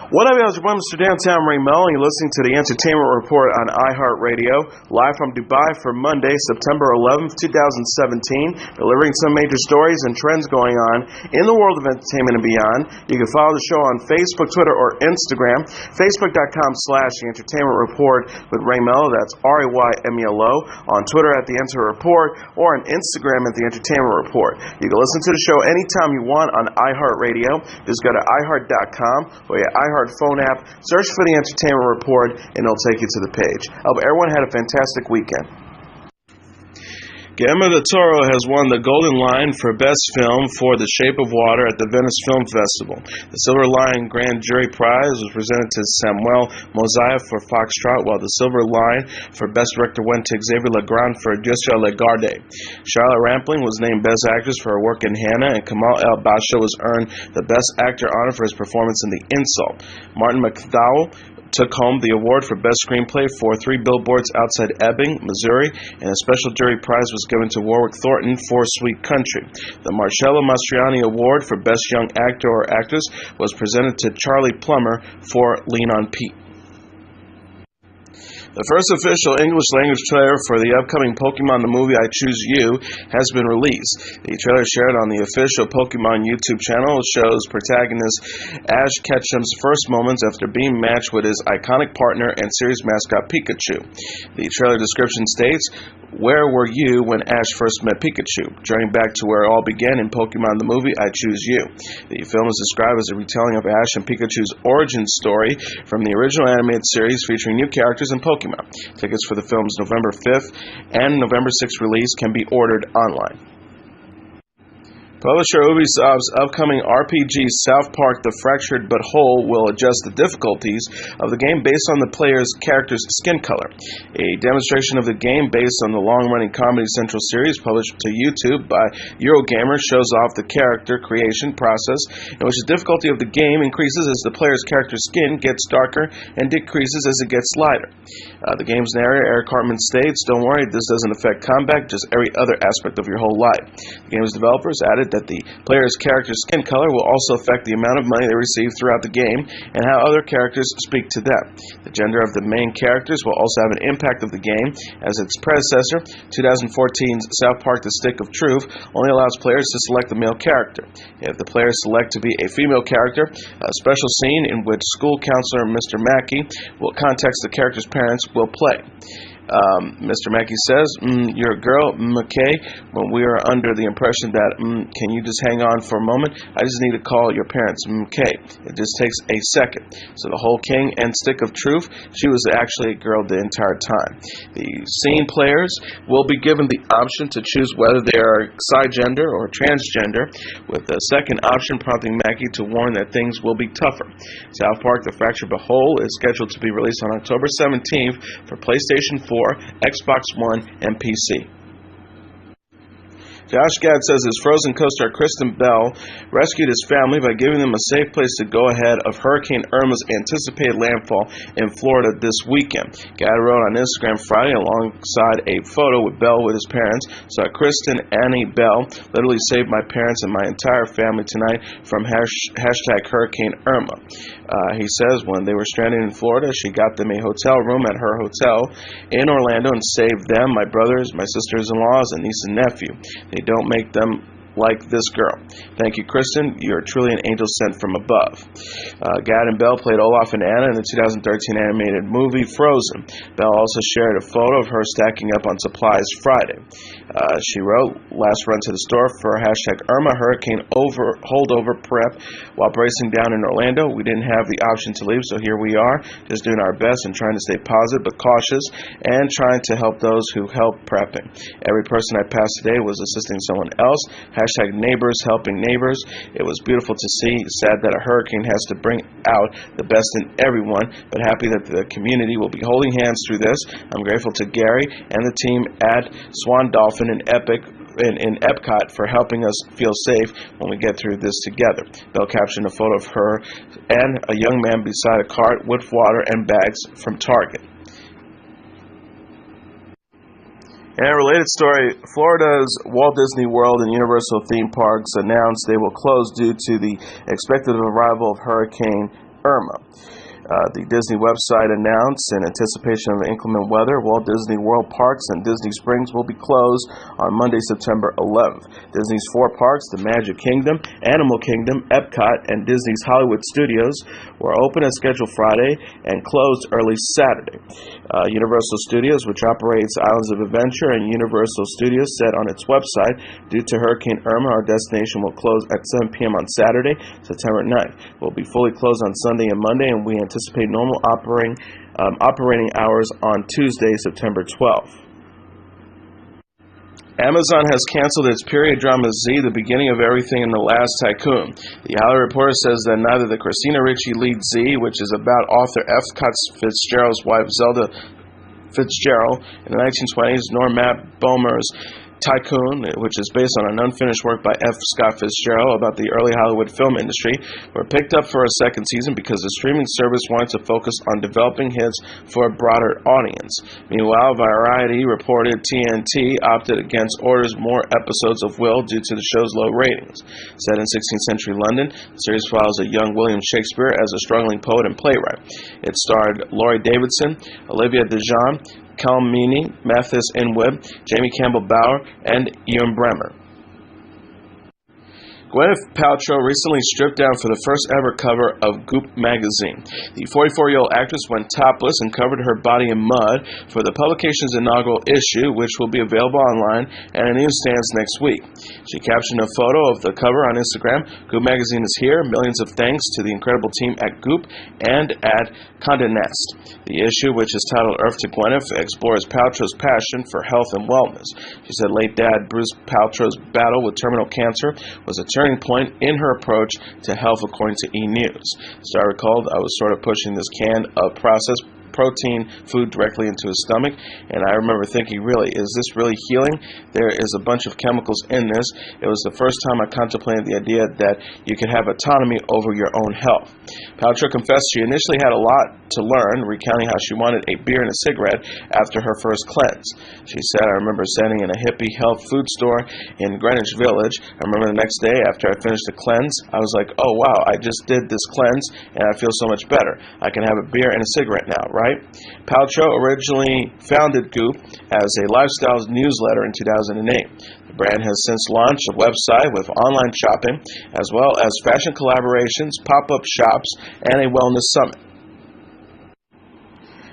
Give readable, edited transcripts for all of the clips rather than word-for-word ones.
What up, y'all? It's your boy, Mr. Downtown Ray Melo, and you're listening to the Entertainment Report on iHeartRadio, live from Dubai for Monday, September 11th, 2017, delivering some major stories and trends going on in the world of entertainment and beyond. You can follow the show on Facebook, Twitter, or Instagram, facebook.com/The Entertainment Report with Ray Melo, that's RAYMELO, on Twitter at The Enter Report, or on Instagram at The Entertainment Report. You can listen to the show anytime you want on iHeartRadio. Just go to iHeart.com or your iHeart phone app, search for The Entertainment Report, and it'll take you to the page. I hope everyone had a fantastic weekend. Guillermo the Toro has won the Golden Lion for Best Film for The Shape of Water at the Venice Film Festival. The Silver Lion Grand Jury Prize was presented to Samuel Mosiah for Foxtrot, while the Silver Lion for Best Director went to Xavier Legrand for Dieu sur le garde. Charlotte Rampling was named Best Actress for her work in Hannah, and Kamal El Basha was earned the Best Actor honor for his performance in The Insult. Martin McDowell took home the award for Best Screenplay for Three Billboards Outside Ebbing, Missouri, and a special jury prize was given to Warwick Thornton for Sweet Country. The Marcello Mastroianni Award for Best Young Actor or Actress was presented to Charlie Plummer for Lean on Pete. The first official English-language trailer for the upcoming Pokemon the Movie I Choose You has been released. The trailer shared on the official Pokemon YouTube channel shows protagonist Ash Ketchum's first moments after being matched with his iconic partner and series mascot Pikachu. The trailer description states, "Where were you when Ash first met Pikachu? Journeying back to where it all began in Pokemon the Movie I Choose You." The film is described as a retelling of Ash and Pikachu's origin story from the original animated series featuring new characters and Pokemon. Tickets for the film's November 5th and November 6th release can be ordered online. Publisher Ubisoft's upcoming RPG South Park The Fractured But Whole will adjust the difficulties of the game based on the player's character's skin color. A demonstration of the game based on the long-running Comedy Central series published to YouTube by Eurogamer shows off the character creation process in which the difficulty of the game increases as the player's character's skin gets darker and decreases as it gets lighter. The game's narrator, Eric Hartman, states, "Don't worry, this doesn't affect combat, just every other aspect of your whole life." The game's developers added that the player's character's skin color will also affect the amount of money they receive throughout the game and how other characters speak to them. The gender of the main characters will also have an impact of the game, as its predecessor, 2014's South Park The Stick of Truth, only allows players to select the male character. If the players select to be a female character, a special scene in which school counselor Mr. Mackey will contact the character's parents will play. Mr. Mackey says, "You're a girl, McKay, when we are under the impression that, can you just hang on for a moment? I just need to call your parents, McKay. It just takes a second." So the whole King and Stick of Truth, she was actually a girl the entire time. The scene players will be given the option to choose whether they are cisgender or transgender, with the second option prompting Mackey to warn that things will be tougher. South Park The Fractured But Whole is scheduled to be released on October 17th for PlayStation 4, Xbox One, and PC. Josh Gad says his Frozen co-star Kristen Bell rescued his family by giving them a safe place to go ahead of Hurricane Irma's anticipated landfall in Florida this weekend. Gad wrote on Instagram Friday alongside a photo with Bell with his parents, "So Kristen Annie Bell literally saved my parents and my entire family tonight from hashtag Hurricane Irma." He says when they were stranded in Florida, she got them a hotel room at her hotel in Orlando and saved them, my brothers, my sisters-in-laws, and niece and nephew. They don't make them like this girl. Thank you, Kristen. You're truly an angel sent from above. Gad and Bell played Olaf and Anna in the 2013 animated movie Frozen. Bell also shared a photo of her stacking up on supplies Friday. She wrote, "Last run to the store for hashtag Irma Hurricane holdover prep while bracing down in Orlando. We didn't have the option to leave, so here we are, just doing our best and trying to stay positive but cautious and trying to help those who help prepping. Every person I passed today was assisting someone else. Hashtag neighbors helping neighbors. It was beautiful to see. Sad that a hurricane has to bring out the best in everyone, but happy that the community will be holding hands through this. I'm grateful to Gary and the team at Swan Dolphin and Epcot for helping us feel safe when we get through this together." Bell captioned a photo of her and a young man beside a cart with water and bags from Target. In a related story, Florida's Walt Disney World and Universal theme parks announced they will close due to the expected arrival of Hurricane Irma. The Disney website announced, in anticipation of inclement weather, Walt Disney World Parks and Disney Springs will be closed on Monday, September 11th. Disney's four parks, the Magic Kingdom, Animal Kingdom, Epcot, and Disney's Hollywood Studios, were open as scheduled Friday and closed early Saturday. Universal Studios, which operates Islands of Adventure, and Universal Studios said on its website, due to Hurricane Irma, our destination will close at 7 p.m. on Saturday, September 9th. It will be fully closed on Sunday and Monday, and we anticipate normal operating hours on Tuesday, September 12th. Amazon has canceled its period drama Z, The Beginning of Everything in the Last Tycoon. The Hollywood Reporter says that neither the Christina Ricci lead Z, which is about author F. Scott Fitzgerald's wife Zelda Fitzgerald in the 1920s, nor Matt Bomer's Tycoon, which is based on an unfinished work by F. Scott Fitzgerald about the early Hollywood film industry, were picked up for a second season because the streaming service wanted to focus on developing hits for a broader audience. Meanwhile, Variety reported TNT opted against orders more episodes of Will due to the show's low ratings. Set in 16th century London, the series follows a young William Shakespeare as a struggling poet and playwright. It starred Laurie Davidson, Olivia DeJonge, Calmini, Mathis Inweb, Jamie Campbell-Bower, and Ian Bremmer. Gwyneth Paltrow recently stripped down for the first ever cover of Goop magazine. The 44-year-old actress went topless and covered her body in mud for the publication's inaugural issue, which will be available online and in newsstands next week. She captioned a photo of the cover on Instagram. Goop magazine is here. Millions of thanks to the incredible team at Goop and at Condé Nast. The issue, which is titled Earth to Gwyneth, explores Paltrow's passion for health and wellness. She said late dad Bruce Paltrow's battle with terminal cancer was a turning point in her approach to health, according to E! News. Star recalled, I was sort of pushing this can of processed protein food directly into his stomach, and I remember thinking, really, is this really healing? There is a bunch of chemicals in this. It was the first time I contemplated the idea that you could have autonomy over your own health. Paltrow confessed she initially had a lot to learn, recounting how she wanted a beer and a cigarette after her first cleanse. She said, I remember standing in a hippie health food store in Greenwich Village. I remember the next day after I finished the cleanse, I was like, oh wow, I just did this cleanse and I feel so much better. I can have a beer and a cigarette now, right? Paltrow originally founded Goop as a lifestyle newsletter in 2008. The brand has since launched a website with online shopping, as well as fashion collaborations, pop-up shops, and a wellness summit.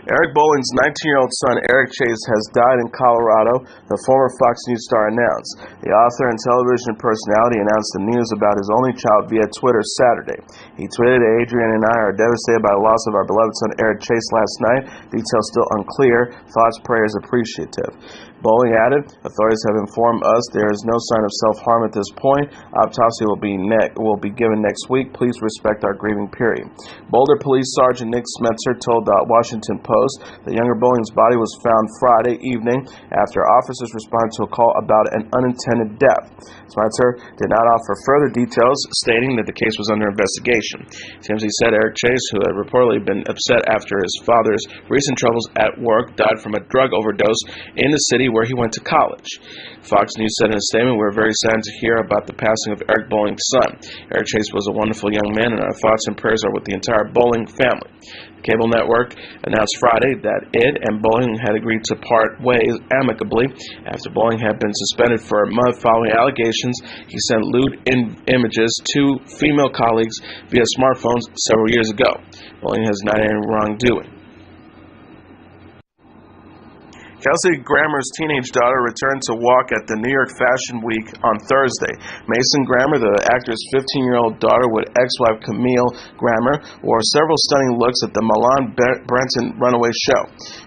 Eric Bolling's 19-year-old son, Eric Chase, has died in Colorado, the former Fox News star announced. The author and television personality announced the news about his only child via Twitter Saturday. He tweeted, Adrian and I are devastated by the loss of our beloved son, Eric Chase, last night. Details still unclear. Thoughts, prayers, appreciative. Bolling added, authorities have informed us there is no sign of self-harm at this point. Autopsy will be given next week. Please respect our grieving period. Boulder Police Sergeant Nick Smetzer told the Washington Post the younger Bolling's body was found Friday evening after officers responded to a call about an unintended death. Smetzer did not offer further details, stating that the case was under investigation. TMZ said Eric Chase, who had reportedly been upset after his father's recent troubles at work, died from a drug overdose in the city where he went to college. Fox News said in a statement, we're very saddened to hear about the passing of Eric Bolling's son. Eric Chase was a wonderful young man, and our thoughts and prayers are with the entire Bolling family. The cable network announced Friday that it and Bolling had agreed to part ways amicably. After Bolling had been suspended for a month following allegations, he sent lewd images to female colleagues via smartphones several years ago. Bolling has not any wrongdoing. Kelsey Grammer's teenage daughter returned to walk at the New York Fashion Week on Thursday. Mason Grammer, the actor's 15-year-old daughter with ex-wife Camille Grammer, wore several stunning looks at the Milan Brenton Runaway Show.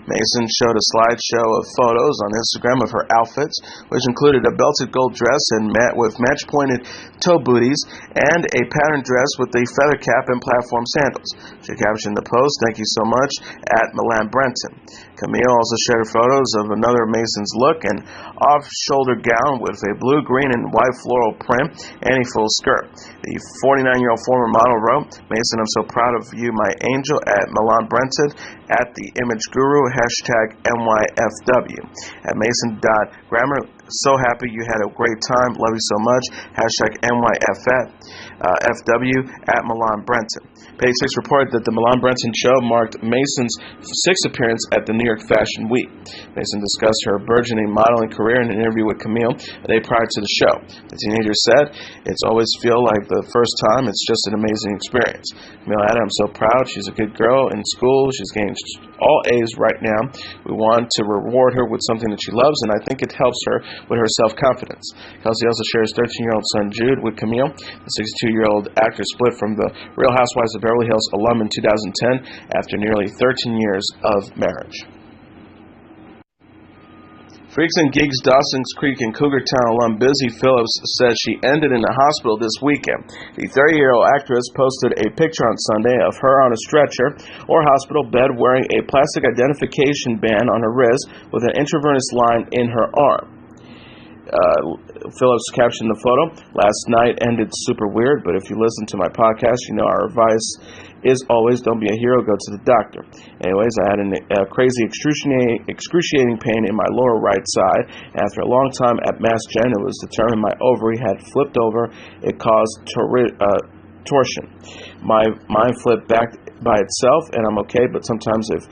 Mason showed a slideshow of photos on Instagram of her outfits, which included a belted gold dress and with match-pointed toe booties and a patterned dress with a feather cap and platform sandals. She captioned the post, "Thank you so much," at Milan Brenton. Camille also shared photos of another Mason's look, an off-shoulder gown with a blue, green, and white floral print, and a full skirt. The 49-year-old former model wrote, Mason, I'm so proud of you, my angel, at Milan Brenton, at the Image Guru, #NYFW. At Mason.Grammer So happy you had a great time. Love you so much. Hashtag NYFW at Milan Brenton. Page 6 reported that the Milan Brenton show marked Mason's sixth appearance at the New York Fashion Week. Mason discussed her burgeoning modeling career in an interview with Camille a day prior to the show. The teenager said, "It's always feel like the first time. It's just an amazing experience." Camille added, "I'm so proud. She's a good girl in school. She's getting all A's right now. We want to reward her with something that she loves, and I think it helps her with her self-confidence." Kelsey also shares 13-year-old son Jude with Camille. The 62-year-old actor split from the Real Housewives of Beverly Hills alum in 2010 after nearly 13 years of marriage. Freaks and Geeks Dawson's Creek and Cougar Town alum Busy Phillips says she ended in a hospital this weekend. The 30-year-old actress posted a picture on Sunday of her on a stretcher or hospital bed wearing a plastic identification band on her wrist with an intravenous line in her arm. Phillips captioned the photo, "Last night ended super weird, but if you listen to my podcast, you know our advice is always don't be a hero, go to the doctor." Anyways, I had a crazy excruciating pain in my lower right side. After a long time at Mass Gen, it was determined my ovary had flipped over. It caused torsion. My mind flipped back by itself, and I'm okay. But sometimes if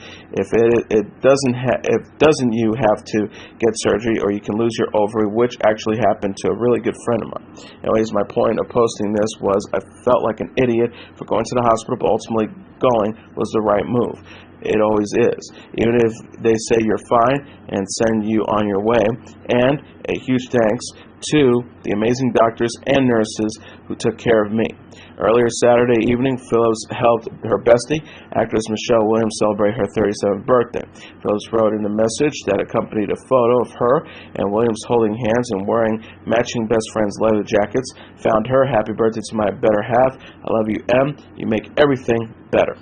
it doesn't, you have to get surgery, or you can lose your ovary, which actually happened to a really good friend of mine. Anyways, my point of posting this was I felt like an idiot for going to the hospital, but ultimately going was the right move. It always is, even if they say you're fine and send you on your way. And a huge thanks to the amazing doctors and nurses who took care of me. Earlier Saturday evening, Phillips helped her bestie, actress Michelle Williams, celebrate her 37th birthday. Phillips wrote in the message that accompanied a photo of her and Williams holding hands and wearing matching best friends leather jackets. Found her, "Happy birthday to my better half. I love you, M. You make everything better."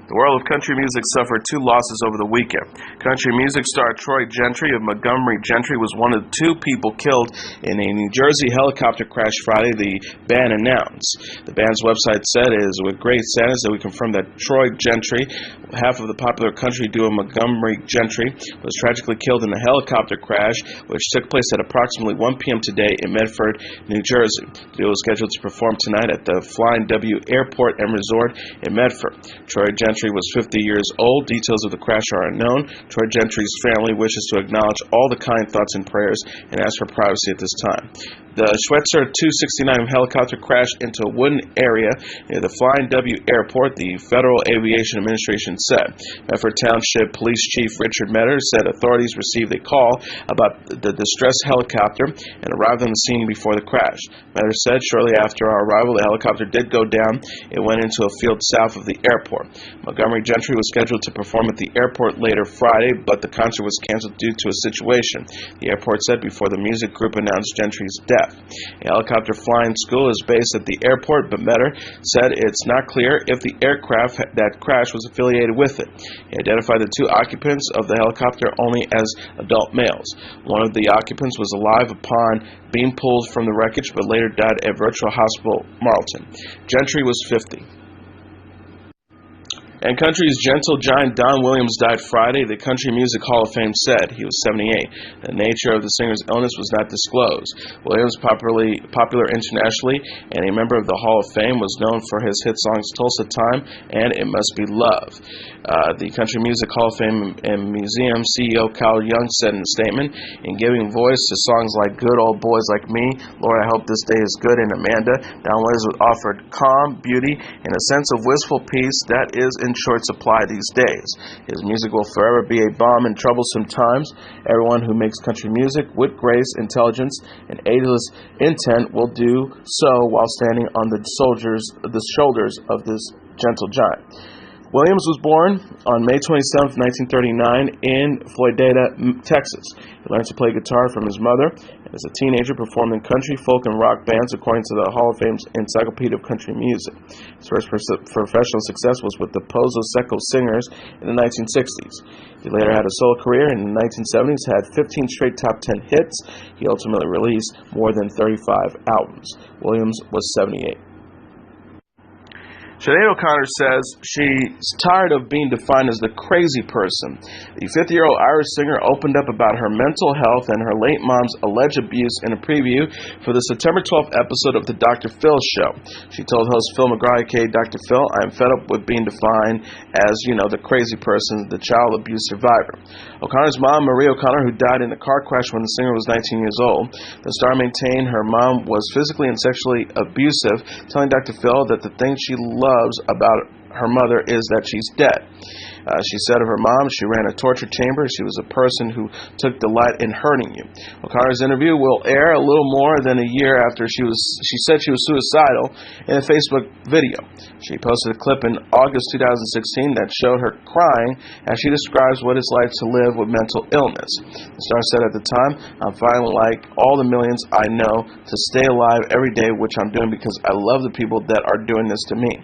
The world of country music suffered two losses over the weekend. Country music star Troy Gentry of Montgomery Gentry was one of the two people killed in a New Jersey helicopter crash Friday, the band announced. The band's website said it is with great sadness that we confirm that Troy Gentry, half of the popular country duo Montgomery Gentry, was tragically killed in a helicopter crash which took place at approximately 1 p.m. today in Medford, New Jersey. The duo is scheduled to perform tonight at the Flying W Airport and Resort in Medford. Troy Gentry was 50 years old. Details of the crash are unknown. Troy Gentry's family wishes to acknowledge all the kind thoughts and prayers and ask for privacy at this time. The Schweitzer 269 helicopter crashed into a wooden area near the Flying W Airport, the Federal Aviation Administration said. Medford Township Police Chief Richard Metter said authorities received a call about the distressed helicopter and arrived on the scene before the crash. Metter said shortly after our arrival, the helicopter did go down. It went into a field south of the airport. Montgomery Gentry was scheduled to perform at the airport later Friday, but the concert was canceled due to a situation, the airport said before the music group announced Gentry's death. A helicopter flying school is based at the airport, but Metter said it's not clear if the aircraft that crashed was affiliated with it. He identified the two occupants of the helicopter only as adult males. One of the occupants was alive upon being pulled from the wreckage, but later died at Virtual Hospital, Marlton. Gentry was 50. And country's gentle giant Don Williams died Friday, the Country Music Hall of Fame said. He was 78. The nature of the singer's illness was not disclosed. Williams, popular internationally and a member of the Hall of Fame, was known for his hit songs Tulsa Time and It Must Be Love. The Country Music Hall of Fame and Museum CEO Kyle Young said in a statement, "In giving voice to songs like Good Old Boys Like Me, Lord, I Hope This Day Is Good, and Amanda, Don Williams offered calm, beauty, and a sense of wistful peace that is in short supply these days. His music will forever be a balm in troublesome times. Everyone who makes country music with grace, intelligence, and ageless intent will do so while standing on the shoulders of this gentle giant." Williams was born on May 27, 1939 in Floydada, Texas. He learned to play guitar from his mother and as a teenager performed in country, folk, and rock bands according to the Hall of Fame's Encyclopedia of Country Music. His first professional success was with the Pozo Seco Singers in the 1960s. He later had a solo career and in the 1970s had 15 straight top 10 hits. He ultimately released more than 35 albums. Williams was 78. Sinead O'Connor says she's tired of being defined as the crazy person. The 50-year-old Irish singer opened up about her mental health and her late mom's alleged abuse in a preview for the September 12th episode of The Dr. Phil Show. She told host Phil McGraw, aka Dr. Phil, "I am fed up with being defined as, the crazy person, the child abuse survivor." O'Connor's mom, Marie O'Connor, who died in a car crash when the singer was 19 years old, the star maintained her mom was physically and sexually abusive, telling Dr. Phil that the thing she loves about her mother is that she's dead. She said of her mom, she ran a torture chamber. She was a person who took delight in hurting you. O'Connor's interview will air a little more than a year after she said she was suicidal in a Facebook video. She posted a clip in August 2016 that showed her crying as she describes what it's like to live with mental illness. The star said at the time, "I'm fighting like all the millions I know to stay alive every day, which I'm doing because I love the people that are doing this to me.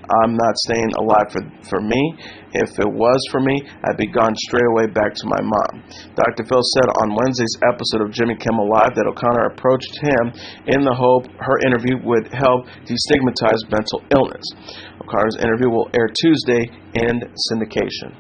I'm not staying alive for me. If it was for me, I'd be gone straight away back to my mom." Dr. Phil said on Wednesday's episode of Jimmy Kimmel Live that O'Connor approached him in the hope her interview would help destigmatize mental illness. O'Connor's interview will air Tuesday in syndication.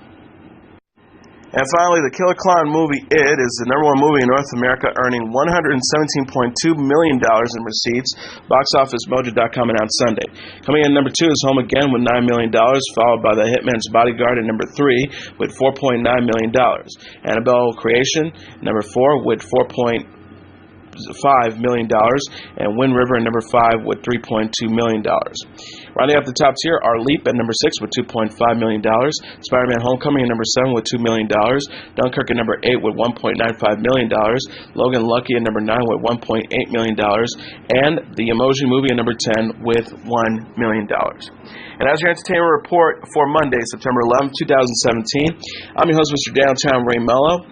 And finally, the Killer Clown movie It is the #1 movie in North America, earning $117.2 million in receipts. BoxOfficeMojo.com announced Sunday. Coming in #2 is Home Again with $9 million, followed by The Hitman's Bodyguard at #3 with $4.9 million. Annabelle Creation, #4 with $4.5 million, and Wind River at #5 with $3.2 million. Rounding up the top tier are Leap at #6 with $2.5 million, Spider-Man Homecoming at #7 with $2 million, Dunkirk at #8 with $1.95 million, Logan Lucky at #9 with $1.8 million, and The Emoji Movie at #10 with $1 million. And as your entertainment report for Monday, September 11, 2017, I'm your host, Mr. Downtown Ray Melo.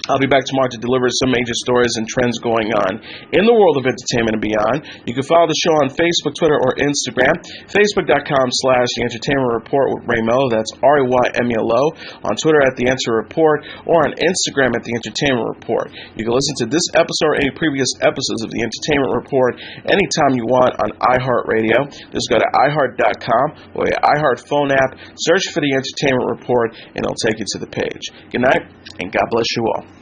I'll be back tomorrow to deliver some major stories and trends going on in the world of entertainment and beyond. You can follow the show on Facebook, Twitter, or Instagram. Facebook.com/The Entertainment Report with Ray Melo. That's RAYMELO. On Twitter at The Enter Report, or on Instagram at The Entertainment Report. You can listen to this episode or any previous episodes of The Entertainment Report anytime you want on iHeartRadio. Just go to iHeart.com or your iHeart phone app, search for The Entertainment Report, and it'll take you to the page. Good night, and God bless you all.